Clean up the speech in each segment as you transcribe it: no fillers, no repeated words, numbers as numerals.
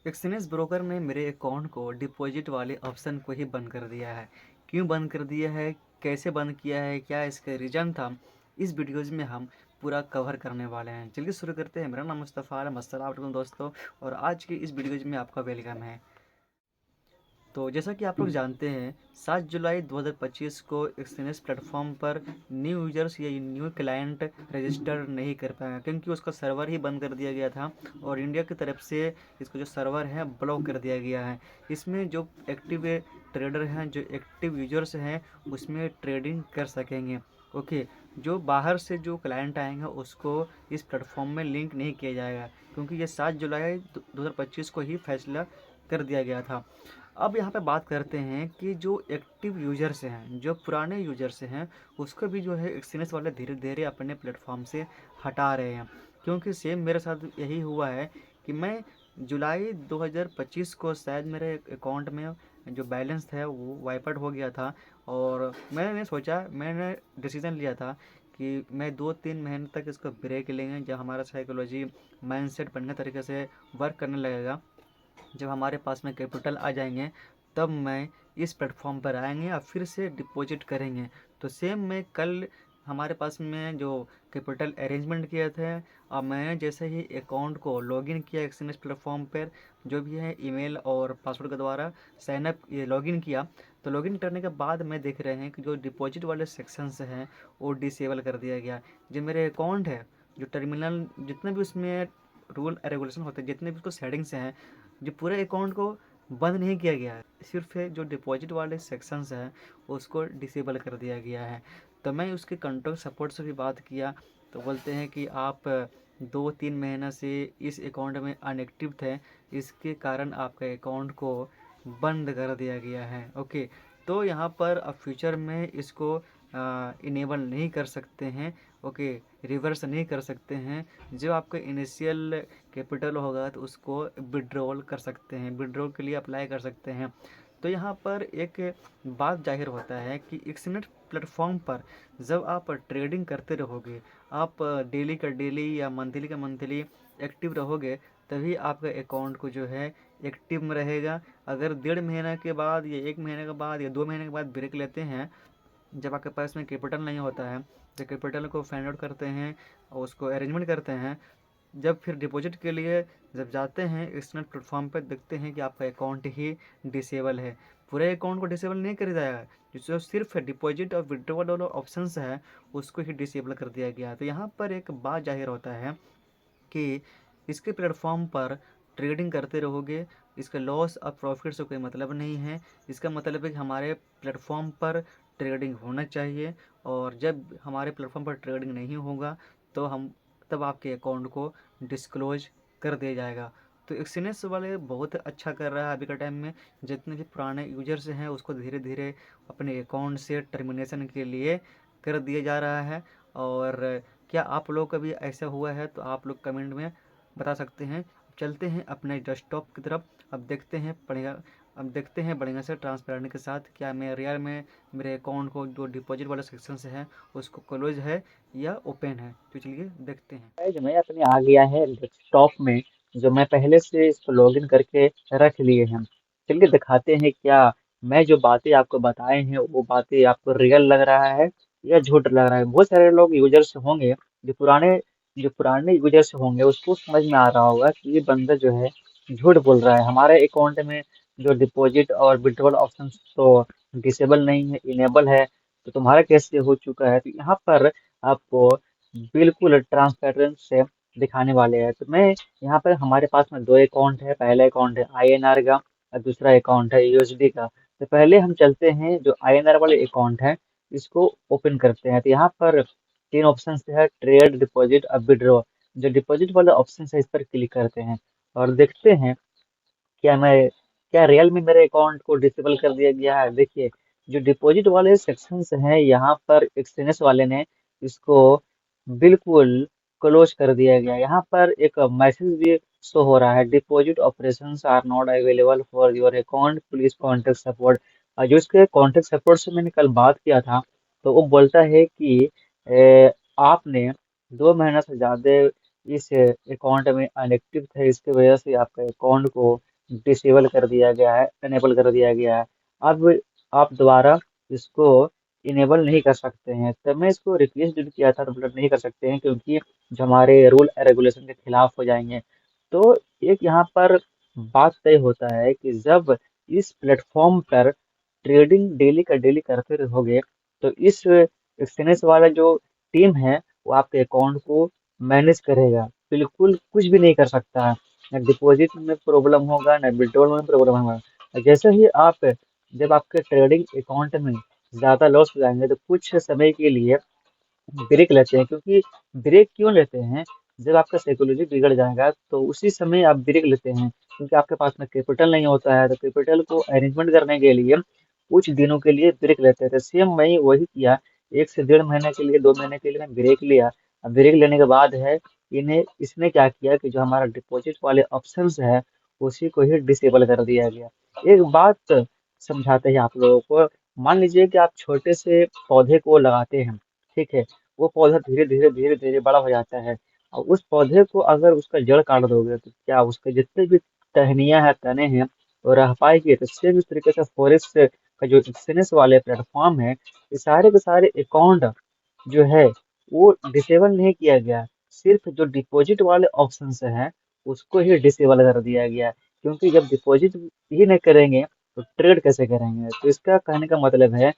Exchange broker ने मेरे account को डिपॉजिट वाले ऑप्शन को ही बंद कर दिया है। क्यों बंद कर दिया है, कैसे बंद किया है, क्या इसका रीज़न था, इस वीडियोज़ में हम पूरा कवर करने वाले हैं। चलिए शुरू करते हैं। मेरा नाम मुस्तफ़ा है। अस्सलाम वालेकुम दोस्तों, और आज की इस वीडियोज़ में आपका वेलकम है। तो जैसा कि आप लोग जानते हैं, 7 जुलाई 2025 को एक्सचेंज प्लेटफॉर्म पर न्यू यूजर्स या न्यू क्लाइंट रजिस्टर नहीं कर पाएंगे, क्योंकि उसका सर्वर ही बंद कर दिया गया था और इंडिया की तरफ से इसका जो सर्वर है ब्लॉक कर दिया गया है। इसमें जो एक्टिव ट्रेडर हैं, जो एक्टिव यूजर्स हैं, उसमें ट्रेडिंग कर सकेंगे। ओके। जो बाहर से जो क्लाइंट आएंगे उसको इस प्लेटफॉर्म में लिंक नहीं किया जाएगा, क्योंकि ये 7 जुलाई 2025 को ही फैसला कर दिया गया था। अब यहाँ पे बात करते हैं कि जो एक्टिव यूजर्स हैं, जो पुराने यूजर्स हैं, उसको भी जो है एक्सचेंज वाले धीरे धीरे अपने प्लेटफॉर्म से हटा रहे हैं। क्योंकि सेम मेरे साथ यही हुआ है कि मैं जुलाई 2025 को शायद मेरे अकाउंट में जो बैलेंस था वो वाइप आउट हो गया था, और मैंने सोचा, मैंने डिसीज़न लिया था कि मैं 2-3 महीने तक इसको ब्रेक लेंगे, जब हमारा साइकोलॉजी माइंडसेट बढ़िया तरीके से वर्क करने लगेगा, जब हमारे पास में कैपिटल आ जाएंगे, तब मैं इस प्लेटफॉर्म पर आएंगे और फिर से डिपॉजिट करेंगे। तो सेम मैं कल हमारे पास में जो कैपिटल अरेंजमेंट किए थे, और मैंने जैसे ही अकाउंट को लॉगिन किया एक्सचेंज प्लेटफॉर्म पर, जो भी है ईमेल और पासवर्ड के द्वारा साइनअप ये लॉगिन किया, तो लॉगिन करने के बाद मैं देख रहे हैं कि जो डिपॉजिट वाले सेक्शंस हैं वो डिसेबल कर दिया गया। जो मेरे अकाउंट है, जो टर्मिनल, जितने भी उसमें रूल रेगुलेशन होते हैं, जितने भी उसको सेटिंग्स हैं, जो पूरे अकाउंट को बंद नहीं किया गया है, सिर्फ जो डिपॉजिट वाले सेक्शंस हैं उसको डिसेबल कर दिया गया है। तो मैं उसके कंट्रोल सपोर्ट से भी बात किया, तो बोलते हैं कि आप 2-3 महीना से इस अकाउंट में अनएक्टिव थे, इसके कारण आपके अकाउंट को बंद कर दिया गया है। ओके। तो यहाँ पर अब फ्यूचर में इसको इनेबल नहीं कर सकते हैं। ओके। रिवर्स नहीं कर सकते हैं। जो आपका इनिशियल कैपिटल होगा तो उसको विड्रॉल कर सकते हैं, विड्रॉल के लिए अप्लाई कर सकते हैं। तो यहाँ पर एक बात जाहिर होता है कि एक्सनेट प्लेटफॉर्म पर जब आप ट्रेडिंग करते रहोगे, आप डेली का डेली या मंथली का मंथली एक्टिव रहोगे, तभी आपका अकाउंट को जो है एक्टिव में रहेगा। अगर 1.5 महीना के बाद या 1 महीने के बाद या 2 महीने के बाद ब्रेक लेते हैं, जब आपके पास में कैपिटल नहीं होता है, तो कैपिटल को फाइंड आउट करते हैं और उसको अरेंजमेंट करते हैं, जब फिर डिपॉजिट के लिए जब जाते हैं एक्सटर्नल प्लेटफॉर्म पर, देखते हैं कि आपका अकाउंट ही डिसेबल है। पूरे अकाउंट को डिसेबल नहीं कर दिया जाएगा, जो सिर्फ डिपॉजिट और विड्रॉवल वाला ऑप्शंस है उसको ही डिसेबल कर दिया गया है। तो यहाँ पर एक बात जाहिर होता है कि इसके प्लेटफॉर्म पर ट्रेडिंग करते रहोगे, इसका लॉस और प्रॉफिट से कोई मतलब नहीं है। इसका मतलब है कि हमारे प्लेटफॉर्म पर ट्रेडिंग होना चाहिए, और जब हमारे प्लेटफॉर्म पर ट्रेडिंग नहीं होगा तो हम तब आपके अकाउंट को डिस्क्लोज कर दिया जाएगा। तो एक्सचेंज वाले बहुत अच्छा कर रहा है अभी के टाइम में। जितने भी पुराने यूजर्स हैं उसको धीरे धीरे अपने अकाउंट से टर्मिनेशन के लिए कर दिया जा रहा है। और क्या आप लोग का भी ऐसा हुआ है तो आप लोग कमेंट में बता सकते हैं। चलते हैं अपने डेस्कटॉप की तरफ। अब देखते हैं बढ़िया, अब देखते हैं बढ़िया से ट्रांसपेरेंट के साथ क्या मैं रियल में मेरे अकाउंट को जो डिपॉजिट वाला सेक्शन से है उसको क्लोज है या ओपन है। तो चलिए देखते हैं। जो मैं अपने आ गया है डेस्कटॉप में, जो मैं पहले से इसको लॉगिन करके रख लिए हैं। चलिए दिखाते हैं क्या मैं जो बातें आपको बताए हैं वो बातें आपको रियल लग रहा है या झूठ लग रहा है। बहुत सारे लोग यूजर्स होंगे जो पुराने यूजर्स होंगे उसको समझ में आ रहा होगा कि ये बंदा जो है झूठ बोल रहा है। हमारे अकाउंट में जो डिपॉजिट और विड्रॉल ऑप्शन तो डिसेबल नहीं है, इनेबल है। तो तुम्हारा कैसे हो चुका है? तो यहाँ पर आपको बिल्कुल ट्रांसपेरेंट से दिखाने वाले हैं। तो मैं यहाँ पर हमारे पास में दो अकाउंट है। पहला अकाउंट है आईएनआर का और दूसरा अकाउंट है यूएसडी का। तो पहले हम चलते हैं जो आईएनआर वाले अकाउंट है, इसको ओपन करते हैं। तो यहाँ पर तीन ऑप्शन है, ट्रेड, डिपॉजिट और विड्रॉ। जो डिपॉजिट वाला ऑप्शन है इस पर क्लिक करते हैं और देखते हैं क्या मैं क्या रियल में मेरे अकाउंट को डिसेबल कर दिया गया है। देखिए, जो डिपॉजिट वाले सेक्शंस हैं यहाँ पर एक्सचेंज वाले ने इसको बिल्कुल क्लोज कर दिया गया। यहाँ पर एक मैसेज भी शो हो रहा है, deposit operations are not available for your account, please contact support. जो इसके कॉन्टेक्ट सपोर्ट से मैंने कल बात किया था, तो वो बोलता है कि आपने 2 महीना से ज्यादा इस अकाउंट में अनएक्टिव थे, इसकी वजह से आपके अकाउंट को डिसेबल कर दिया गया है, इनेबल कर दिया गया है। अब आप दोबारा इसको इनेबल नहीं कर सकते हैं। तब मैं इसको रिक्वेस्ट जो किया था तो नहीं कर सकते हैं, क्योंकि जो हमारे रूल रेगुलेशन के खिलाफ हो जाएंगे। तो एक यहाँ पर बात तय होता है कि जब इस प्लेटफॉर्म पर ट्रेडिंग डेली का डेली करते रहोगे, तो इस एक्सचेंज वाला जो टीम है वो आपके अकाउंट को मैनेज करेगा, बिल्कुल कुछ भी नहीं कर सकता है। ना डिपॉजिट में प्रॉब्लम होगा, ना विड्रॉल में प्रॉब्लम होगा। और जैसे ही आप जब आपके ट्रेडिंग अकाउंट में ज्यादा लॉस हो जाएंगे तो कुछ समय के लिए ब्रेक लेते हैं। क्योंकि ब्रेक क्यों लेते हैं, जब आपका साइकोलॉजी बिगड़ जाएगा तो उसी समय आप ब्रेक लेते हैं, क्योंकि आपके पास में कैपिटल नहीं होता है। तो कैपिटल को अरेंजमेंट करने के लिए कुछ दिनों के लिए ब्रेक लेते हैं। तो सेम मैं वही किया, 1 से 1.5 महीने के लिए, 2 महीने के लिए मैं ब्रेक लिया। अब ब्रेक लेने के बाद है, इन्हें इसने क्या किया कि जो हमारा डिपॉजिट वाले ऑप्शंस है उसी को ही डिसेबल कर दिया गया। एक बात समझाते हैं आप लोगों को। मान लीजिए कि आप छोटे से पौधे को लगाते हैं, ठीक है। वो पौधा धीरे धीरे धीरे धीरे बड़ा हो जाता है। और उस पौधे को अगर उसका जड़ काट दोगे तो क्या उसके जितने भी टहनियाँ हैं, तने हैं, वो रह पाएगी? तो सेम इस तरीके से फॉरेस्ट का जो एक्सचेंज वाले प्लेटफॉर्म है, ये सारे के सारे अकाउंट जो है वो डिसेबल नहीं किया गया। सिर्फ जो डिपॉजिट वाले ऑप्शन हैं उसको ही डिसेबल कर दिया गया। क्योंकि जब डिपॉजिट ही नहीं करेंगे तो ट्रेड कैसे करेंगे? तो इसका कहने का मतलब है,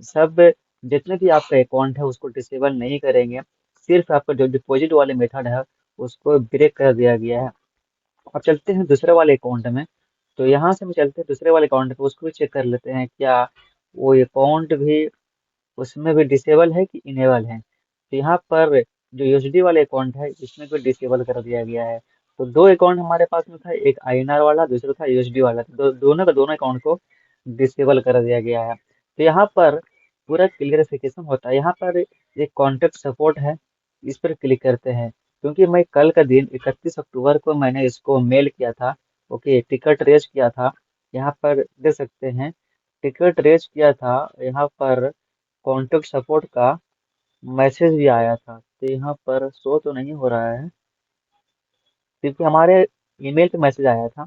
सब जितने भी आपका अकाउंट है उसको डिसेबल नहीं करेंगे, सिर्फ आपका जो डिपॉजिट वाले मेथड है उसको ब्रेक कर दिया गया है। अब चलते हैं दूसरे वाले अकाउंट में। तो यहाँ से हम चलते हैं दूसरे वाले अकाउंट पे, उसको भी चेक कर लेते हैं क्या वो अकाउंट भी उसमें भी डिसेबल है कि इनेबल है। तो यहाँ पर जो यूएसडी वाले अकाउंट है इसमें भी डिसेबल कर दिया गया है। तो दो अकाउंट हमारे पास में था, एक आईएनआर वाला, दूसरा था यूएसडी वाला। तो दोनों का दोनों अकाउंट को डिसेबल कर दिया गया है। तो यहाँ पर पूरा क्लियरिफिकेशन होता है। यहाँ पर एक कॉन्टेक्ट सपोर्ट है, इस पर क्लिक करते हैं। क्योंकि मैं कल का दिन 31 अक्टूबर को मैंने इसको मेल किया था, ओके, टिकट रेज किया था। यहाँ पर देख सकते हैं, टिकट रेज किया था। यहाँ पर कॉन्टेक्ट सपोर्ट का मैसेज भी आया था। तो यहाँ पर शो तो नहीं हो रहा है, क्योंकि हमारे ईमेल पे मैसेज आया था।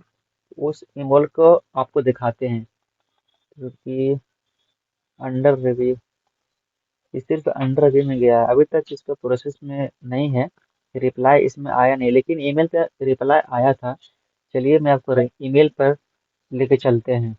उस ईमेल को आपको दिखाते हैं, क्योंकि अंडर रिव्यू, ये सिर्फ अंडर रिव्यू में गया है, अभी तक इसका प्रोसेस में नहीं है। रिप्लाई इसमें आया नहीं, लेकिन ईमेल पे रिप्लाई आया था। चलिए मैं आपको ईमेल पर लेके चलते हैं।